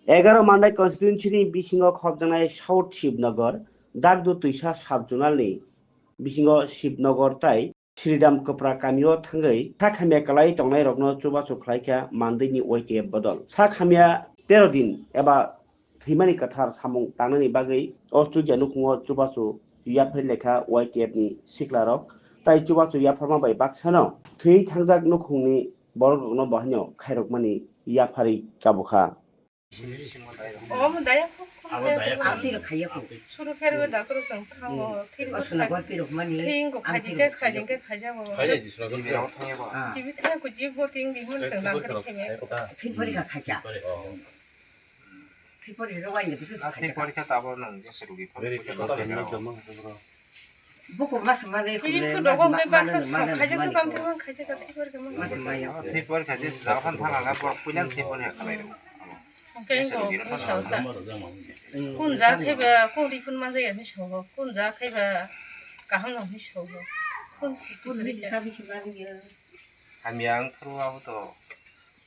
11 मान्दाय कन्स्टिट्युन्सिनि बिसिङाव खबजानाय साउथ शिबनगर दागदु तुइसा साबजुनालनि बिसिङाव शिबनगर ताइ श्रीराम कपरा कामियाव थाङै सा खामिया कालाय तंनाय रगनो चुबाचु खालायखा मान्दैनि वाइके बदल सा खामिया 13 दिन एबा थैमानि कथार सामुं तांनायनि बागै अस्ट्रेलिया नुखुङाव चुबाचु याफै लेखा वाइकेनि सिक्लारक ताइ चुबाचु याफामा बाय बाक्सानाव थै थांजाक नुखुंनि बरगनो बहानियाव खायरकमानि याफारि काबुखा daya 앞뒤로 가야고 서로 캐르고 나서로 상타고 티고 티인고 가지게 가진게 가자고 가야지 수락은 집이 태고 집고 띵디 혼성 난 그렇게 해 티버리가 가자. 티버리로 와 있는 무슨 티버리가 따보는 게 서로기 보고 말씀만 해. 이리 그러고 그 박사 가지고 감태만 가지가 티버리가 뭐 티버리 가지 사한 타가가 그냥 티버리 할까요? 그거 샤우다 군자 캐바 공리 군만 자야 샤우 군자 캐바 가항노 샤우 군티 함양 프로하고도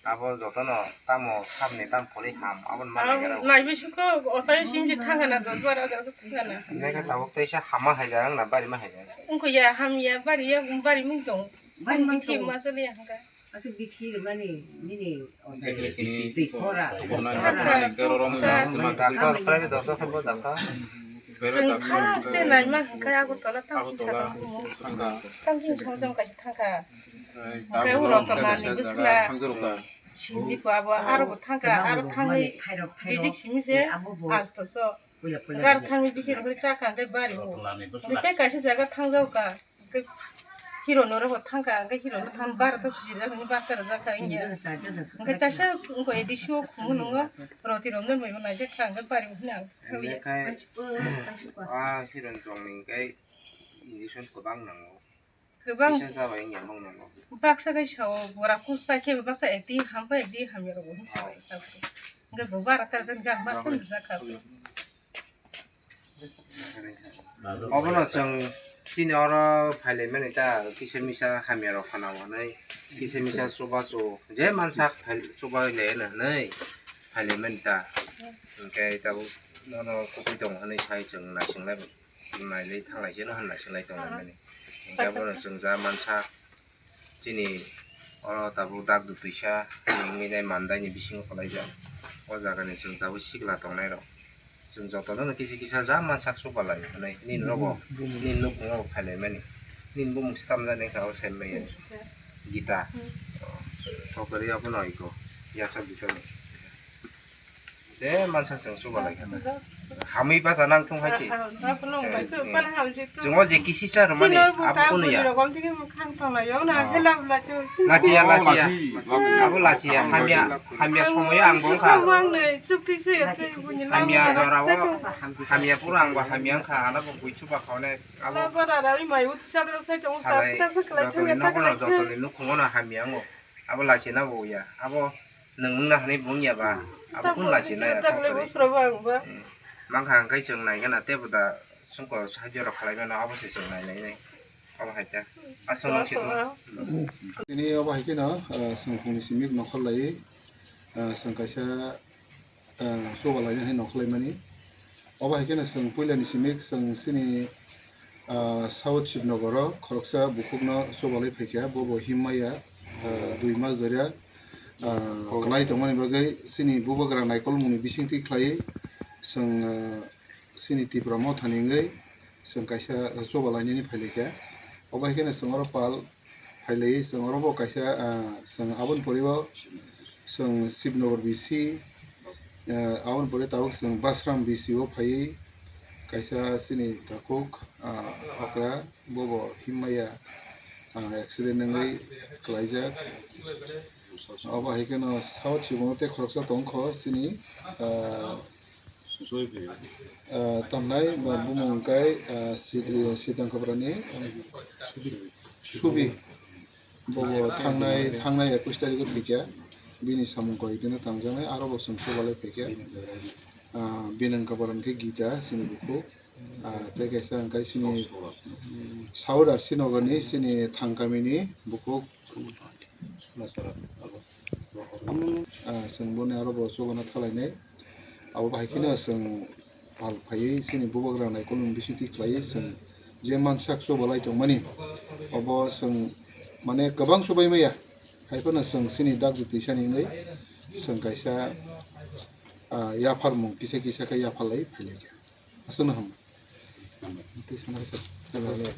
아버 저도는 따모 삼네 땀 보리 함 아번 말이야. 나이비슈코 어사이 심지 타가나 도 바라자서 타가나 내가 따복도 이제 하마 하자랑 나 바리만 하자. 응고야 함이야 바리야 바리 뭉동 바리만 팀 마설이야 한가 아주 비키를 많이 니네 비코라 닥터 프라이빗 덕터 해보 닥터. 승타스테 나이만 한가하고 떨어 탕진 사람 탕진 성정까지 타가 그우로 떠나니 무슨라 신디 바보 아르고 타가 아르 탕의 비직 심세 아스토서 가르 탕의 비키를 그렇게 시작한 게 바리고 그때까지 제가 탕자오가 그 히로노라고 탕가 그 히로노 탕 바르다 수지자 그 바르다 자카 이제 그 다시 그 에디시오 공부는 거 프로티로 없는 뭐 이거 이제 탕가 바리고 그냥 아 이런 종민가 인디션 고방 나고 그방 비셔서 왜 이게 먹는 거 박사가 셔 뭐라 코스파케 박사 에디 함바 에디 함이라고 했어요. 그 뭐바라 따라서 그냥 맞는 자카 어머나 정 진여러 발레면 일단 기세미사 하면로 하나와는 기세미사 소바소 이제 만삭 소바레는 발레면 일단 그러니까 일단 너는 고비동 하는 차이정 나싱래 말리 탕라이제는 한 나싱래 동안에 그러니까 뭐는 정자 만삭 진이 따부 닥두 tuisa ini mandainya bising kalaja ozagan sing tabu sigla tongnero sing jotono kisi-kisa zaman saksu balai nin robo nin luk ngo phale mani nin bum stam jane ka osemme gita thokari apu noi ko yaksa bitone je mansa sing su balai kana hami pa janang thong hachi jngo je kisi sa romani apu ya 라지야 아부 라지야 함이야 소모야 앙봉카 함이야 저라고 함이야 뿌랑과 함이양카 하나고 구이추바 가오네 아부 살아이 저토리 너고나 저토리 누콩오나 함이양고 아부 라지나 보야 아부 능나 하니 봉야바 아부 군 라지나야 망한 cái trường này cái là tiếp vào xuống cổ hai giờ đọc lại nó áp vào trường này này apa haja asal situ ini apa hikina sangkuni simik nokhlai sangkaisa sobalanya hai nokhlai mani apa hikina sang puilani simik sang sini south shibnagoro khoroksa bukukna sobalai phekya bobo himaya 2 mas dharia klai tongmani bagai sini bubagra naikol muni bisingti khlai sang sini tipramo thaningai sangkaisa sobalanya ni phailekya oba hikene sangoro pal phailei sangoro bo kaisa sang abon poribo sang Shibnagor BC abon pore tawuk sang Basram BC o phai kaisa sini takuk okra bobo himaya accident ngai klaijak oba hikene south chibonote khoroksa tongkho sini tamnai bumungkai sidang kabrani subi bobo tangnai 21 tarikh thikya bini samungko idina tangjane aro bo sungsu bale thikya binang kabran ke gita sini buku te kaisa angkai sini saur ar sinogani sini thangkamini buku sungbone aro bo chobana thalainai abo bahikino जों bal phai sini bubagra nai kolum bisiti khlai जों je mansak so balai tongmani abo जों mane gabang sobai maya haifana जों sini dak dutisani ngai जों kaisa ya farmung kisa kisa ka ya phalai phailai asuna ham